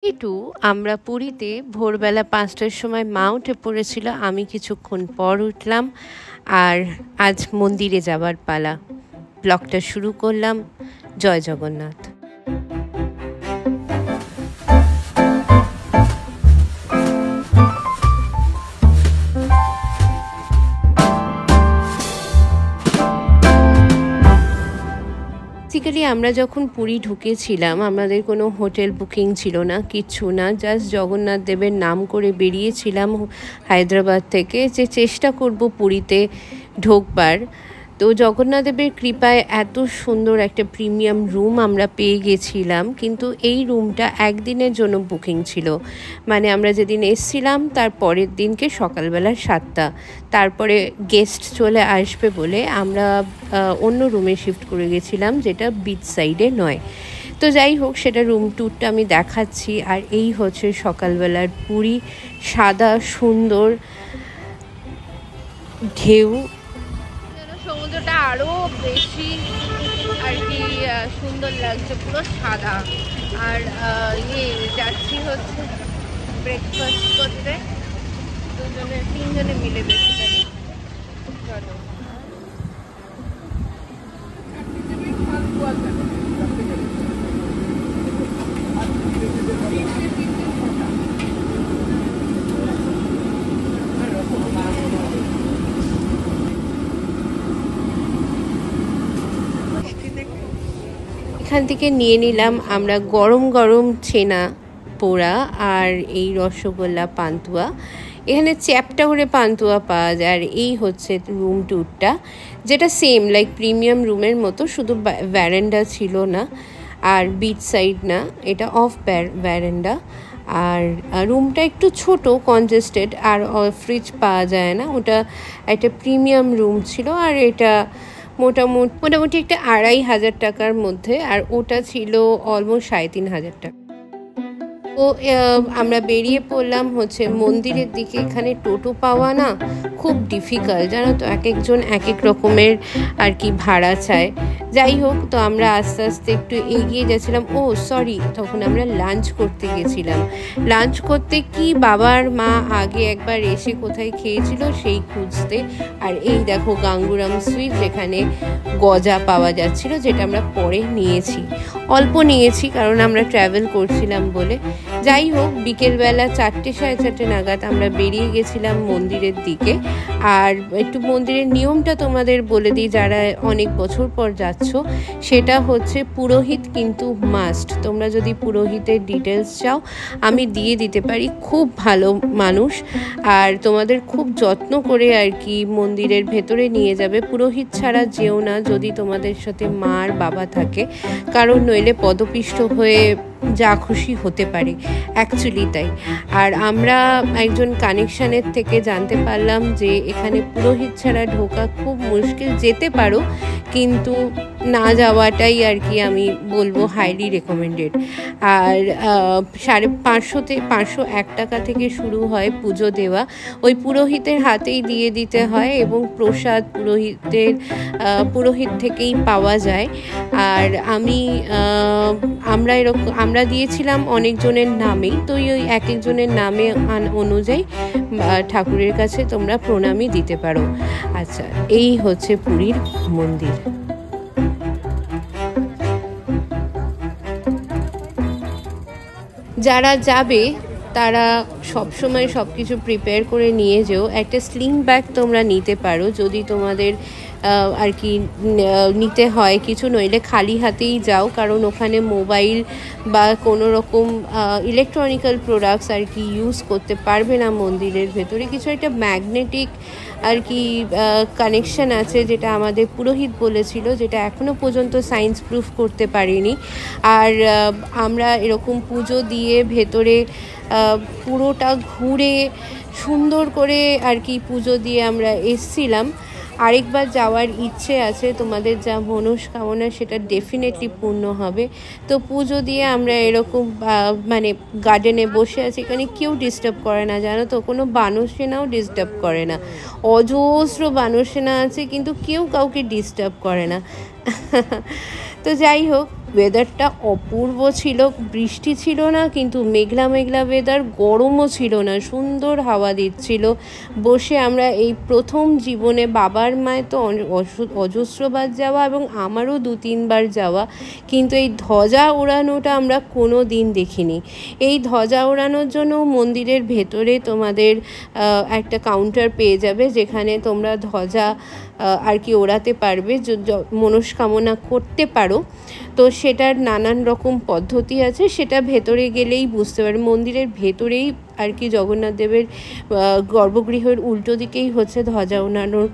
একটু আমরা পুরীতে ভোরবেলা ৫টার সময় মা উঠে পড়েছিল, আমি কিছুক্ষণ পর উঠলাম। আর আজ মন্দিরে যাবার পালা। ব্লগটা শুরু করলাম। জয় জগন্নাথ। বেসিক্যালি আমরা যখন পুরী ঢুকেছিলাম, আমাদের কোনো হোটেল বুকিং ছিল না, কিচ্ছু না। জাস্ট জগন্নাথ দেবের নাম করে বেরিয়েছিলাম হায়দ্রাবাদ থেকে, যে চেষ্টা করব পুরীতে ঢোকবার। তো জগন্নাথ দেবের কৃপায় এত সুন্দর একটা প্রিমিয়াম রুম আমরা পেয়ে গেছিলাম, কিন্তু এই রুমটা একদিনের জন্য বুকিং ছিল। মানে আমরা যেদিন এসছিলাম তার পরের দিনকে সকালবেলা 7টা, তারপরে গেস্ট চলে আসবে বলে আমরা অন্য রুমে শিফট করে গেছিলাম, যেটা বিচ সাইডে নয়। তো যাই হোক, সেটা রুম ট্যুরটা আমি দেখাচ্ছি। আর এই হচ্ছে সকালবেলার পুরী, সাদা সুন্দর ঢেউ। সমুদ্রটা আরো বেশি আর কি সুন্দর লাগছে, পুরো সাদা। আর যাচ্ছি হচ্ছে ব্রেকফাস্ট করতে, তিনজনে মিলে বেসিক্যালি। চলো। এখান থেকে নিয়ে নিলাম আমরা গরম গরম ছেনা পোড়া আর এই রসগোল্লা পান্তুয়া। এখানে চ্যাপটা করে পান্তুয়া পাওয়া যায়। আর এই হচ্ছে রুম ট্যুরটা, যেটা সেম লাইক প্রিমিয়াম রুমের মতো, শুধু ভ্যারেন্ডা ছিল না আর বিচ সাইড না, এটা অফ ভ্যারেন্ডা। আর রুমটা একটু ছোট, কনজেস্টেড, আর ফ্রিজ পাওয়া যায় না। ওটা একটা প্রিমিয়াম রুম ছিল। আর এটা মোটামুটি একটা ২৫০০ টাকার মধ্যে, আর ওটা ছিল অলমোস্ট ৩৫০০ টাকা। তো আমরা বেরিয়ে পড়লাম হচ্ছে মন্দিরের দিকে। এখানে টোটো পাওয়া না খুব ডিফিকাল্ট, জানো তো, এক একজন এক এক রকমের আর কি ভাড়া চায়। যাই হোক, তো আমরা আস্তে আস্তে একটু এগিয়ে যাচ্ছিলাম। ও সরি, তখন আমরা লাঞ্চ করতে গেছিলাম। লাঞ্চ করতে কি বাবার মা আগে একবার এসে কোথায় খেয়েছিল সেই খুঁজতে। আর এই দেখো গাঙ্গুরাম সুইট, যেখানে গজা পাওয়া যাচ্ছিল, যেটা আমরা পরে নিয়েছি। অল্প নিয়েছি কারণ আমরা ট্রাভেল করছিলাম বলে। যাই হোক, বিকেলবেলা 4টে 4:30 নাগাদ আমরা বেরিয়ে গেছিলাম মন্দিরের দিকে। আর একটু মন্দিরের নিয়মটা তোমাদের বলে দিই, যারা অনেক বছর পর যাচ্ছ। সেটা হচ্ছে পুরোহিত কিন্তু মাস্ট। তোমরা যদি পুরোহিতের ডিটেলস চাও আমি দিয়ে দিতে পারি, খুব ভালো মানুষ। আর তোমাদের খুব যত্ন করে আর কি মন্দিরের ভেতরে নিয়ে যাবে। পুরোহিত ছাড়া যেও না যদি তোমাদের সাথে মা আর বাবা থাকে, কারণ নইলে পদপিষ্ট হয়ে যা খুশি হতে পারে, অ্যাকচুয়ালি তাই। আর আমরা একজন কানেকশানের থেকে জানতে পারলাম যে এখানে পুরোহিত ছাড়া ঢোকা খুব মুশকিল। যেতে পারো, কিন্তু না যাওয়াটাই আর কি আমি বলবো হাইলি রেকমেন্ডেড। আর 501 টাকা থেকে শুরু হয় পুজো দেওয়া। ওই পুরোহিতের হাতেই দিয়ে দিতে হয়, এবং প্রসাদ পুরোহিত থেকেই পাওয়া যায়। আর আমরা দিয়েছিলাম অনেকজনের নামেই, তো ওই এক একজনের নামে অনুযায়ী ঠাকুরের কাছে তোমরা প্রণামী দিতে পারো। আচ্ছা, এই হচ্ছে পুরীর মন্দির। যারা যাবে তারা সবসময় সব কিছু প্রিপেয়ার করে নিয়ে যেও। একটা স্লিং ব্যাগ তোমরা নিতে পারো যদি তোমাদের আর কি নিতে হয় কিছু, নইলে খালি হাতেই যাও, কারণ ওখানে মোবাইল বা কোনো রকম ইলেকট্রনিক্যাল প্রোডাক্টস আর কি ইউজ করতে পারবে না মন্দিরের ভেতরে। কিছু একটা ম্যাগনেটিক আর কি কানেকশান আছে, যেটা আমাদের পুরোহিত বলেছিল, যেটা এখনও পর্যন্ত সায়েন্স প্রুফ করতে পারিনি। আর আমরা এরকম পুজো দিয়ে ভেতরে পুরোটা ঘুরে সুন্দর করে আর কি পুজো দিয়ে আমরা এসছিলাম। আরেকবার যাওয়ার ইচ্ছে আছে। তোমাদের যা মনস্কামনা সেটা ডেফিনেটলি পূর্ণ হবে। তো পুজো দিয়ে আমরা এরকম মানে গার্ডেনে বসে আছি, এখানে কেউ ডিস্টার্ব করে না, জানো তো, কোনো বানর সেনাও ডিস্টার্ব করে না। অজস্র বানর সেনা আছে, কিন্তু কেউ কাউকে ডিস্টার্ব করে না। তো যাই হোক, ওয়েদারটা অপূর্ব ছিল, বৃষ্টি ছিল না কিন্তু মেঘলা মেঘলা ওয়েদার, গরমও ছিল না, সুন্দর হাওয়া দিচ্ছিল। বসে আমরা এই প্রথম জীবনে, বাবার মায়ের তো অজস্রবার যাওয়া এবং আমারও 2-3 বার যাওয়া, কিন্তু এই ধ্বজা ওড়ানোটা আমরা কোনো দিন দেখিনি। এই ধ্বজা ওড়ানোর জন্য মন্দিরের ভেতরে তোমাদের একটা কাউন্টার পেয়ে যাবে, যেখানে তোমরা ধ্বজা আর কি ওড়াতে পারবে, মনস্কামনা করতে পারো। তো সেটার নানান রকম পদ্ধতি আছে, সেটা ভেতরে গেলেই বুঝতে পারবে। মন্দিরের ভেতরেই আর কি জগন্নাথ দেবের গর্ভগৃহের উল্টো দিকেই হচ্ছে ধ্বজা ওড়ানোর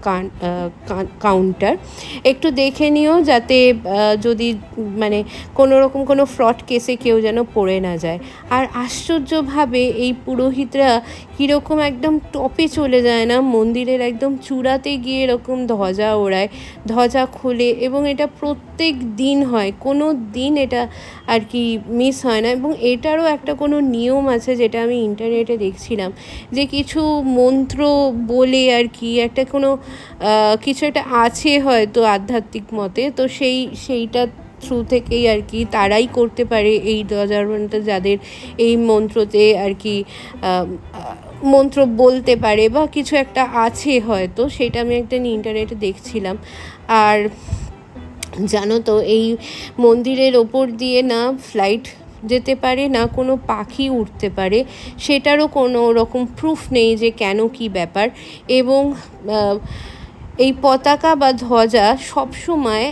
কাউন্টার। একটু দেখে নিও যাতে যদি মানে কোনো রকম কোনো ফ্রড কেসে কেউ যেন পড়ে না যায়। আর আশ্চর্যভাবে এই পুরোহিতরা কীরকম একদম টপে চলে যায় না, মন্দিরের একদম চূড়াতে গিয়ে এরকম ধ্বজা ওড়ায়, ধ্বজা খোলে, এবং এটা প্রত্যেক দিন হয়, কোনো দিন এটা আর কি মিস হয় না। এবং এটারও একটা কোনো নিয়ম আছে, যেটা আমি ইন্টারনেটে দেখছিলাম, যে কিছু মন্ত্র বলে আর কি একটা কোনো কিছু একটা আছে হয়তো আধ্যাত্মিক মতে, তো সেইটা থ্রু থেকেই আর কি তারাই করতে পারে এই ধ্বজারোহণটা, যাদের এই মন্ত্রতে আর কি মন্ত্র বলতে পারে বা কিছু একটা আছে হয়তো, সেটা আমি একটা ইন্টারনেটে দেখছিলাম। আর জানো তো, এই মন্দিরের ওপর দিয়ে না ফ্লাইট যেতে পারে, না কোনো পাখি উঠতে পারে, সেটারও কোনো রকম প্রুফ নেই যে কেন কি ব্যাপার। এবং এই পতাকা বা ধ্বজা সবসময়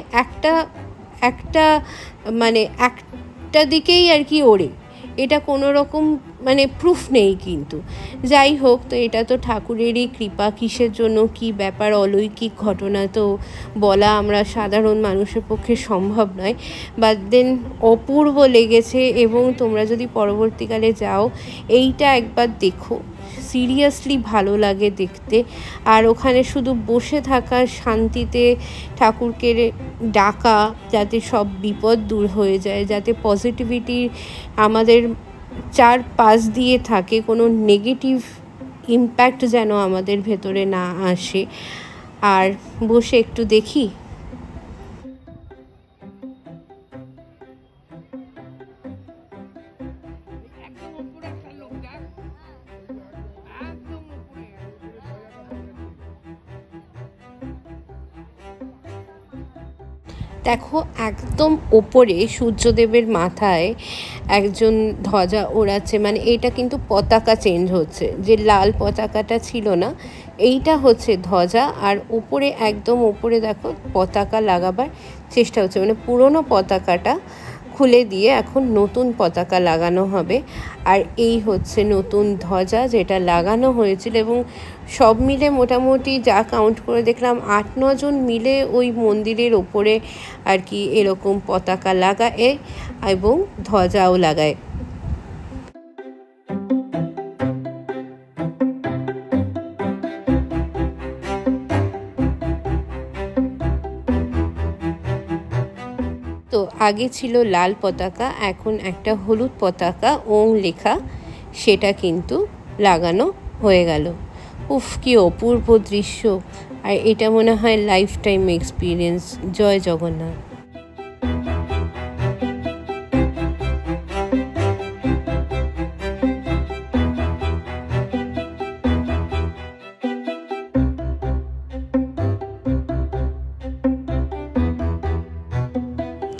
একটা মানে একটা দিকেই আর কি ওড়ে, এটা কোনো রকম মানে প্রুফ নেই। কিন্তু যাই হোক, তো এটা তো ঠাকুরেরই কৃপা, কিসের জন্য কি ব্যাপার, অলৌকিক ঘটনা তো বলা আমরা সাধারণ মানুষের পক্ষে সম্ভব নয়। বাট দেন অপূর্ব লেগেছে, এবং তোমরা যদি পরবর্তীকালে যাও এইটা একবার দেখো, সিরিয়াসলি ভালো লাগে দেখতে। আর ওখানে শুধু বসে থাকা, শান্তিতে ঠাকুরকে ডাকা, যাতে সব বিপদ দূর হয়ে যায়, যাতে পজিটিভিটি আমাদের চারপাশ দিয়ে থাকে, কোনো নেগেটিভ ইম্প্যাক্ট যেন আমাদের ভেতরে না আসে। আর বসে একটু দেখি। দেখো, একদম ওপরে সূর্যদেবের মাথায় একজন ধ্বজা ওড়াচ্ছে, মানে এটা কিন্তু পতাকা চেঞ্জ হচ্ছে, যে লাল পতাকাটা ছিল না, এইটা হচ্ছে ধ্বজা। আর ওপরে একদম ওপরে দেখো পতাকা লাগাবার চেষ্টা হচ্ছে, মানে পুরনো পতাকাটা খুলে দিয়ে এখন নতুন পতাকা লাগানো হবে। আর এই হচ্ছে নতুন ধ্বজা, যেটা লাগানো হয়েছিল। এবং সব মিলে মোটামুটি যা কাউন্ট করে দেখলাম 8-9 জন মিলে ওই মন্দিরের ওপরে আর কি এরকম পতাকা লাগায় এবং ধ্বজাও লাগায়। তো আগে ছিল লাল পতাকা, এখন একটা হলুদ পতাকা ওং লেখা, সেটা কিন্তু লাগানো হয়ে গেল। উফ, কি অপূর্ব দৃশ্য! আর এটা মনে হয় লাইফ টাইম এক্সপিরিয়েন্স। জয় জগন্নাথ।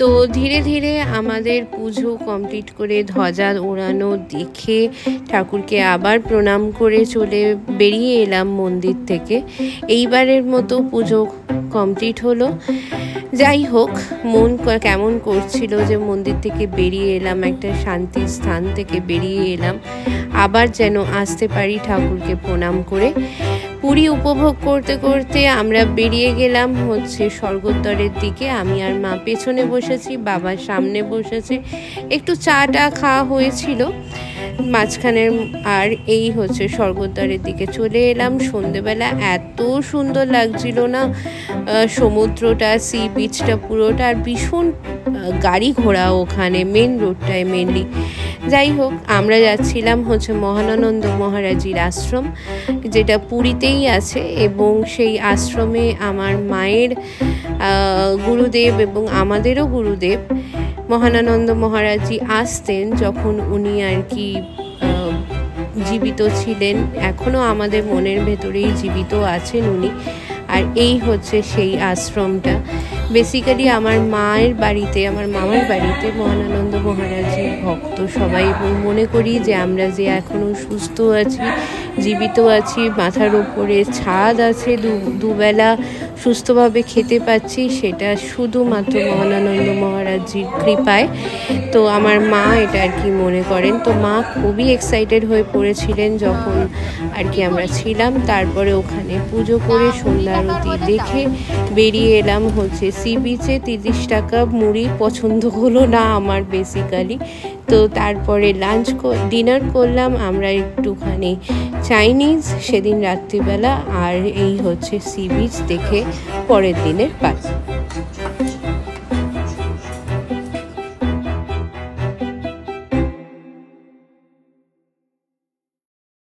তো ধীরে ধীরে আমাদের পুজো কমপ্লিট করে, ধ্বজা ওড়ানো দেখে, ঠাকুরকে আবার প্রণাম করে চলে বেরিয়ে এলাম মন্দির থেকে। এইবারের মতো পুজো কমপ্লিট হলো। যাই হোক, মন কেমন করছিল যে মন্দির থেকে বেরিয়ে এলাম, একটা শান্তির স্থান থেকে বেরিয়ে এলাম, আবার যেন আসতে পারি ঠাকুরকে প্রণাম করে। পুরী উপভোগ করতে করতে আমরা বেরিয়ে গেলাম হচ্ছে স্বর্গদ্বারের দিকে। আমি আর মা পেছনে বসেছি, বাবা সামনে বসেছে। একটু চাটা খাওয়া হয়েছিল মাঝখানের। আর এই হচ্ছে স্বর্গদ্বারের দিকে চলে এলাম। সন্ধেবেলা এত সুন্দর লাগছিল না সমুদ্রটা, সি বিচটা পুরোটা, আর ভীষণ গাড়ি ঘোড়া ওখানে মেন রোডটায় মেনলি। যাই হোক, আমরা যাচ্ছিলাম হচ্ছে মহানন্দ মহারাজের আশ্রম, যেটা পুরীতেই আছে। এবং সেই আশ্রমে আমার মায়ের গুরুদেব এবং আমাদেরও গুরুদেব মহানানন্দ মহারাজজি আসতেন যখন উনি আর কি জীবিত ছিলেন, এখনও আমাদের মনের ভেতরেই জীবিত আছেন উনি। আর এই হচ্ছে সেই আশ্রমটা। বেসিক্যালি আমার মায়ের বাড়িতে, আমার মামার বাড়িতে মহানানন্দ মহারাজের ভক্ত সবাই, এবং মনে করি যে আমরা যে এখনও সুস্থ আছি, জীবিত আছি, মাথার ওপরে ছাদ আছে, দুবেলা সুস্থভাবে খেতে পাচ্ছি, সেটা শুধুমাত্র মহানানন্দ মহারাজজির কৃপায়। তো আমার মা এটা আর কি মনে করেন। তো মা খুবই এক্সাইটেড হয়ে পড়েছিলেন যখন আর কি আমরা ছিলাম। তারপরে ওখানে পুজো করে সন্ধ্যা আরতি দেখে বেরিয়ে এলাম হচ্ছে সি বিচে। 30 টাকা মুড়ি পছন্দ হলো না আমার বেসিক্যালি। তো তারপরে ডিনার করলাম আমরা একটুখানি চাইনিজ সেদিন রাত্রিবেলা। আর এই হচ্ছে সি বিচ দেখে পরের দিনের পার্ট।